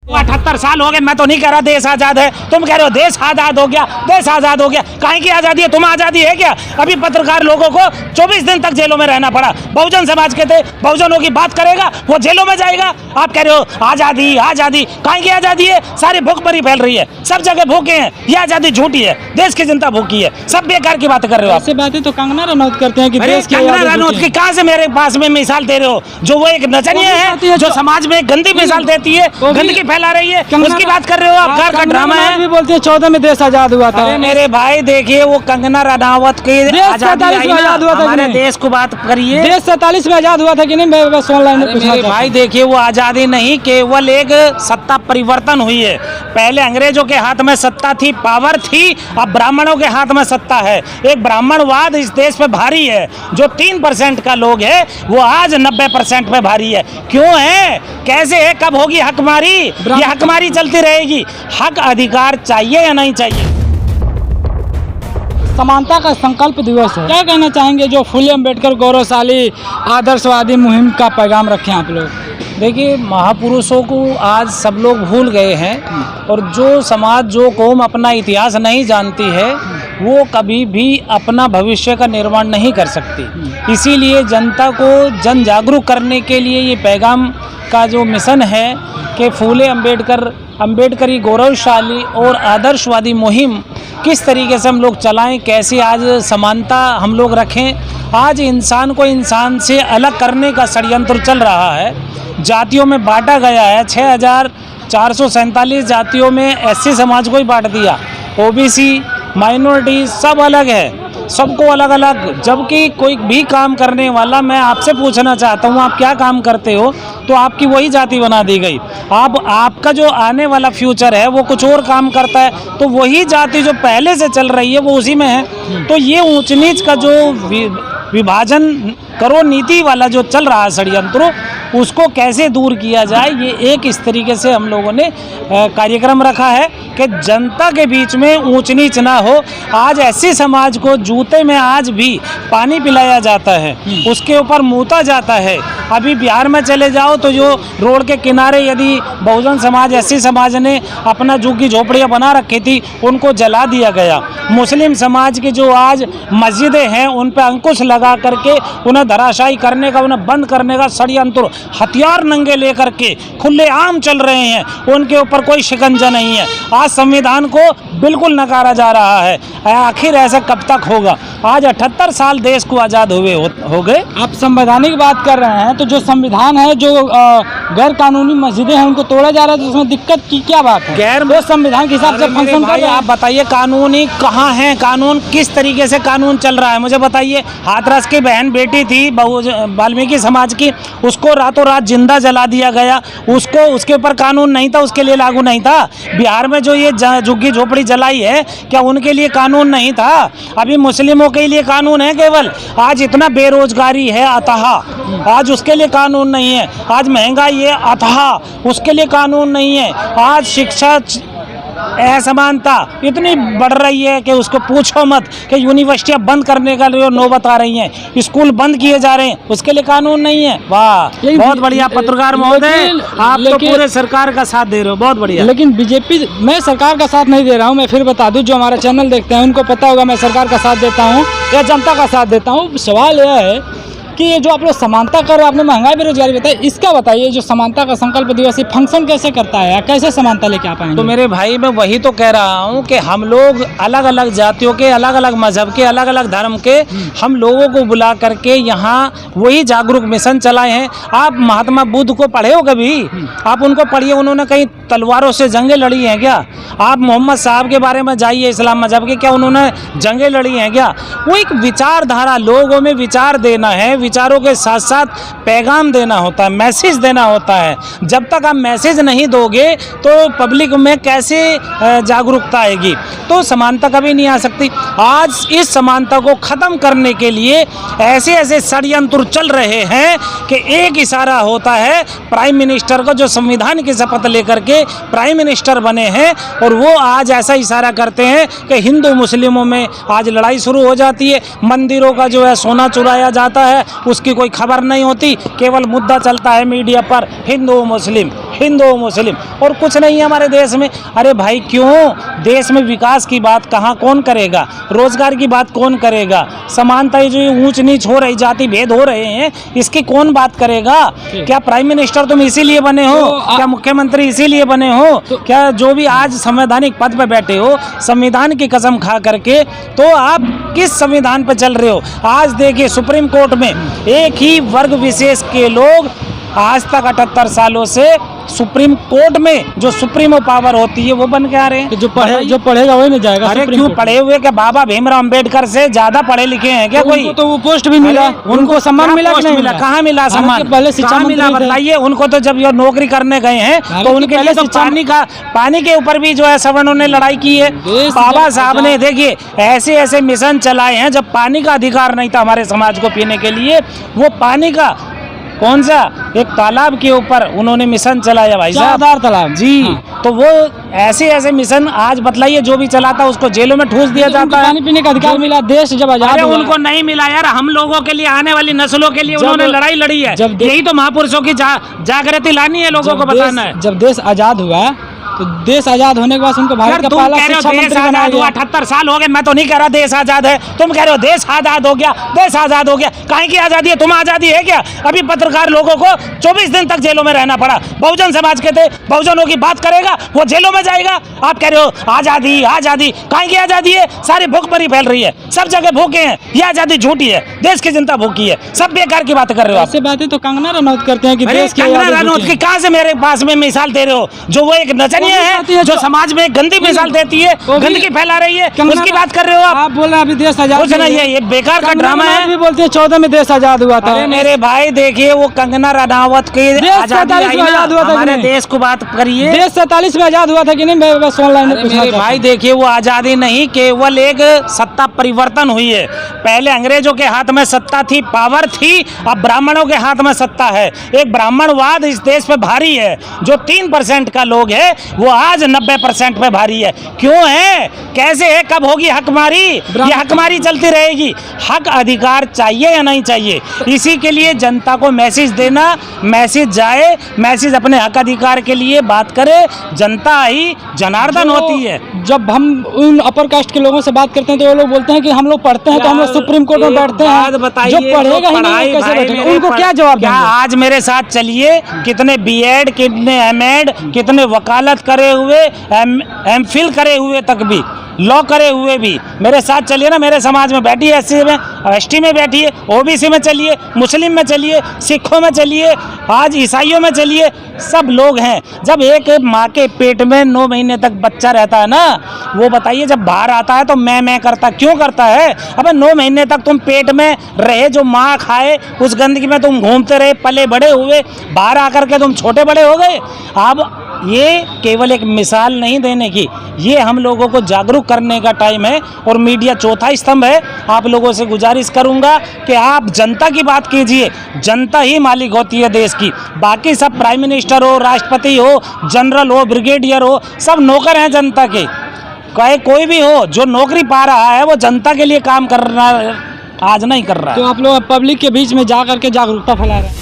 78 साल हो गए, मैं तो नहीं कह रहा देश आजाद है, तुम कह रहे हो देश आजाद हो गया, देश आजाद हो गया। काहे की आजादी है? तुम आजादी है क्या? अभी पत्रकार लोगों को 24 दिन तक जेलों में रहना पड़ा। बहुजन समाज के थे, बहुजनों की बात करेगा वो जेलों में जाएगा। आप कह रहे हो आजादी आजादी, काहे की आजादी है? सारी भूखमरी फैल रही है, सब जगह भूखे हैं। ये आजादी झूठी है, देश की जनता भूखी है। सब बेकार की बात कर रहे हो आप। ऐसी बातें तो कंगना रनौत करते हैं कि देश की कंगना रनौत की कहाँ से मेरे पास में मिसाल दे रहे हो? जो वो एक नचनिया है जो समाज में गंदी मिसाल देती है, गंदगी फैला रही है, उसकी बात कर रहे हो आप? घर का ड्रामा है। भी बोलते हैं 14 में देश आजाद हुआ था। मेरे भाई देखिए, वो कंगना रनौत की आजादी आजाद हुआ था, हमारे देश को बात करिए। देश 47 में आजाद हुआ था कि नहीं? मैं बस ऑनलाइन मेरे भाई देखिए, वो आजादी नहीं, केवल एक सत्ता परिवर्तन हुई है। पहले अंग्रेजों के हाथ में सत्ता थी, पावर थी, अब ब्राह्मणों के हाथ में सत्ता है। एक ब्राह्मणवाद इस देश पे भारी है। जो 3% का लोग है वो आज 90% पे भारी है। क्यों है? कैसे है? कब होगी हकमारी? ये हकमारी चलती रहेगी। हक अधिकार चाहिए या नहीं चाहिए? समानता का संकल्प दिवस है, क्या कहना चाहेंगे जो फुले अम्बेडकर गौरवशाली आदर्शवादी मुहिम का पैगाम रखें आप लोग? देखिए, महापुरुषों को आज सब लोग भूल गए हैं, और जो समाज, जो कौम अपना इतिहास नहीं जानती है वो कभी भी अपना भविष्य का निर्माण नहीं कर सकती। इसीलिए जनता को जन जागरूक करने के लिए ये पैगाम का जो मिशन है कि फूले अम्बेडकरी गौरवशाली और आदर्शवादी मुहिम किस तरीके से हम लोग चलाएं, कैसे आज समानता हम लोग रखें। आज इंसान को इंसान से अलग करने का षड्यंत्र चल रहा है। जातियों में बांटा गया है। 6447 जातियों में एससी समाज को ही बांट दिया। ओबीसी, माइनॉरिटी सब अलग है, सबको अलग अलग। जबकि कोई भी काम करने वाला, मैं आपसे पूछना चाहता हूँ आप क्या काम करते हो, तो आपकी वही जाति बना दी गई। आपका जो आने वाला फ्यूचर है वो कुछ और काम करता है, तो वही जाति जो पहले से चल रही है वो उसी में है। तो ये ऊंच नीच का जो विभाजन करो नीति वाला जो चल रहा है षड्यंत्र, उसको कैसे दूर किया जाए, ये एक इस तरीके से हम लोगों ने कार्यक्रम रखा है कि जनता के बीच में ऊंच नीच ना हो। आज ऐसे समाज को जूते में आज भी पानी पिलाया जाता है, उसके ऊपर मूता जाता है। अभी बिहार में चले जाओ तो जो रोड के किनारे यदि बहुजन समाज, एससी समाज ने अपना झुग्गी झोपड़ियाँ बना रखी थी, उनको जला दिया गया। मुस्लिम समाज की जो आज मस्जिदें हैं उन पर अंकुश लगा करके उन्हें धराशायी करने का, उन्हें बंद करने का षड्यंत्र, हथियार नंगे लेकर के खुलेआम चल रहे हैं। उनके ऊपर कोई शिकंजा नहीं है। आज संविधान को बिल्कुल नकारा जा रहा है। आखिर ऐसा कब तक होगा? आज 78 साल देश को आज़ाद हुए हो गए। आप संवैधानिक बात कर रहे हैं, तो जो संविधान है, जो गैर कानूनी मस्जिदें हैं उनको तोड़ा जा रहा है, तो उसमें दिक्कत की क्या बात है? गैर वो संविधान के हिसाब से फंक्शन कर रहा है। आप बताइए कानूनी कहाँ है? कानून किस तरीके से कानून चल रहा है मुझे बताइए। हाथरस की बहन बेटी थी वाल्मीकि समाज की, उसको रातों रात जिंदा जला दिया गया। उसको, उसके ऊपर कानून नहीं था, उसके लिए लागू नहीं था। बिहार में जो ये झुग्गी झोपड़ी जलाई है, क्या उनके लिए कानून नहीं था? अभी मुस्लिमों के लिए कानून है केवल। आज इतना बेरोजगारी है अथाह, आज उसके लिए कानून नहीं है। आज महंगाई है अथाह, उसके लिए कानून नहीं है। आज शिक्षा असमानता इतनी बढ़ रही है कि उसको पूछो मत, कि यूनिवर्सिटियां बंद करने का जो नौबत आ रही हैं, स्कूल बंद किए जा रहे हैं, उसके लिए कानून नहीं है। वाह, बहुत बढ़िया पत्रकार महोदय, आप तो पूरे सरकार का साथ दे रहे हो, बहुत बढ़िया। लेकिन बीजेपी, मैं सरकार का साथ नहीं दे रहा हूं। मैं फिर बता दूं, जो हमारा चैनल देखते हैं उनको पता होगा मैं सरकार का साथ देता हूं या जनता का साथ देता हूं। सवाल यह है कि ये जो आप लोग समानता कर रहे हो, आपने महंगाई बेरोजगारी बताई, इसका बताइए। जो समानता का संकल्प दिवस ये फंक्शन कैसे करता है, कैसे समानता लेके आ पाएंगे? तो मेरे भाई, मैं वही तो कह रहा हूँ कि हम लोग अलग अलग जातियों के, अलग अलग मजहब के, अलग अलग धर्म के हम लोगों को बुला करके यहाँ वही जागरूक मिशन चलाए हैं। आप महात्मा बुद्ध को पढ़े हो कभी? आप उनको पढ़िए, उन्होंने कहीं तलवारों से जंगें लड़ी हैं क्या? आप मोहम्मद साहब के बारे में जाइए, इस्लाम मजहब के, क्या उन्होंने जंगें लड़ी हैं क्या? वो एक विचारधारा, लोगों में विचार देना है, विचारों के साथ साथ पैगाम देना होता है, मैसेज देना होता है। जब तक आप मैसेज नहीं दोगे तो पब्लिक में कैसे जागरूकता आएगी? तो समानता कभी नहीं आ सकती। आज इस समानता को ख़त्म करने के लिए ऐसे ऐसे षड्यंत्र चल रहे हैं कि एक इशारा होता है प्राइम मिनिस्टर को, जो संविधान की शपथ लेकर के प्राइम मिनिस्टर बने हैं, और वो आज ऐसा इशारा करते हैं कि हिंदू मुस्लिमों में आज लड़ाई शुरू हो जाती है। मंदिरों का जो है सोना चुराया जाता है, उसकी कोई खबर नहीं होती, केवल मुद्दा चलता है मीडिया पर हिंदू मुस्लिम और कुछ नहीं है हमारे देश में। अरे भाई क्यों? देश में विकास की बात कहाँ कौन करेगा? रोजगार की बात कौन करेगा? समानता जो ऊंच नीच हो रही, जाति भेद हो रहे हैं, इसकी कौन बात करेगा? क्या प्राइम मिनिस्टर तुम इसीलिए बने हो? क्या मुख्यमंत्री इसीलिए बने हो? क्या जो भी आज संवैधानिक पद पे बैठे हो, संविधान की कसम खा करके, तो आप किस संविधान पर चल रहे हो? आज देखिए सुप्रीम कोर्ट में एक ही वर्ग विशेष के लोग आज तक 78 सालों से सुप्रीम कोर्ट में जो सुप्रीमो पावर होती है वो बन के आ रहे हैं। जो पढ़ेगा वही में जाएगा। अरे क्यों पढ़े हुए? क्या बाबा भीमराव अंबेडकर से ज्यादा पढ़े लिखे हैं क्या कोई? उनको तो वो पोस्ट भी मिला, उनको सम्मान मिला कि नहीं मिला? कहाँ मिला सम्मान? पहले शिक्षा मिला बताइए? उनको तो जब ये नौकरी करने गए हैं तो उनके लिए तो पानी के ऊपर भी जो है सवर्णों ने लड़ाई की है। बाबा साहब ने देखिए ऐसे ऐसे मिशन चलाए हैं, जब पानी का अधिकार नहीं था हमारे समाज को पीने के लिए, वो पानी का कौन सा एक तालाब के ऊपर उन्होंने मिशन चलाया भाई साहब, तालाब जी। तो वो ऐसे ऐसे मिशन आज बतलाइए, जो भी चलाता उसको जेलों में ठूस दिया जाता है। पानी पीने का अधिकार मिला देश जब आजाद हुआ। उनको नहीं मिला यार, हम लोगों के लिए, आने वाली नस्लों के लिए उन्होंने लड़ाई लड़ी है। यही तो महापुरुषों की जागृति लानी है, लोगों को बताना है। जब देश आजाद हुआ तो देश आजाद होने के बाद उनको भारत का पहला शिक्षा मंत्री बनाया गया। 78 साल हो गए, मैं तो नहीं कह रहा देश आजाद है, तुम कह रहे हो देश आजाद हो गया। देश आजाद हो गया, काहे की आजादी है? तुम आजादी है क्या? अभी पत्रकार लोगों को 24 दिन तक जेलों में रहना पड़ा। बहुजन समाज के थे, बहुजनों की बात करेगा वो जेलों में जाएगा। आप कह रहे हो आजादी आजादी, काहे की आजादी है? सारी भूख भरी फैल रही है, सब जगह भूखे हैं। ये आजादी झूठी है, देश की जनता भूखी है। सब बेकार की बात कर रहे हो। ऐसी बातें तो कंगना रनौत करते हैं कि देश की कंगना रनौत की कहाँ से मेरे पास में मिसाल दे रहे हो? जो वो एक नचनिया है जो समाज में गंदी मिसाल देती है, गंदगी फैला रही है, उसकी बात कर रहे हो आप? बोल रहे हैं अभी देश आजाद कुछ नहीं है, ये बेकार का ड्रामा है। भी बोलते हैं 14 में देश आजाद हुआ था। अरे मेरे भाई देखिए, वो कंगना रनावत की आजाद हुआ था। हमारे देश को बात करिए, देश 47 में आजाद हुआ था कि नहीं? बस ऑनलाइन मेरे भाई देखिए, वो आजादी नहीं, केवल एक सत्ता परिवर्तन हुई है। पहले अंग्रेजों के हाथ में सत्ता थी, पावर थी, अब ब्राह्मणों के हाथ में सत्ता है। एक ब्राह्मणवाद इस देश पे भारी है। जो 3% का लोग है वो आज 90% पे भारी है। क्यों है? कैसे है? कब होगी हकमारी? ये हकमारी चलती रहेगी। हक अधिकार चाहिए या नहीं चाहिए? इसी के लिए जनता को मैसेज देना, मैसेज जाए, मैसेज अपने हक अधिकार के लिए बात करे। जनता ही जनार्दन होती है। जब हम उन अपर कास्ट के लोगों से बात करते हैं तो वो लोग बोलते हैं कि हम लोग पढ़ते हैं तो हम लोग सुप्रीम कोर्ट में बैठते हैं। बताइए, जो पढ़ेगा ही नहीं कैसे बैठेगा? उनको क्या जवाब देंगे? आज मेरे साथ चलिए, कितने बीएड, कितने एमएड, कितने वकालत करे हुए, एमफिल करे हुए तक भी, लॉ करे हुए भी मेरे साथ चलिए ना। मेरे समाज में बैठी है, एससी में, एसटी में बैठी है, ओबीसी में चलिए, मुस्लिम में चलिए, सिखों में चलिए, आज ईसाइयों में चलिए, सब लोग हैं। जब एक माँ के पेट में 9 महीने तक बच्चा रहता है ना, वो बताइए जब बाहर आता है तो मैं करता क्यों करता है? अबे 9 महीने तक तुम पेट में रहे, जो माँ खाए उस गंदगी में तुम घूमते रहे, पले बड़े हुए, बाहर आकर के तुम छोटे बड़े हो गए। अब ये केवल एक मिसाल नहीं देने की, ये हम लोगों को जागरूक करने का टाइम है। और मीडिया चौथा स्तंभ है। आप लोगों से गुजारिश करूंगा कि आप जनता की बात कीजिए। जनता ही मालिक होती है देश की। बाकी सब प्राइम मिनिस्टर हो, राष्ट्रपति हो, जनरल हो, ब्रिगेडियर हो, सब नौकर हैं जनता के। कोई भी हो, जो नौकरी पा रहा है वो जनता के लिए काम करना आज नहीं कर रहा है। तो आप लोग पब्लिक के बीच में जा करके जागरूकता फैला रहे हैं।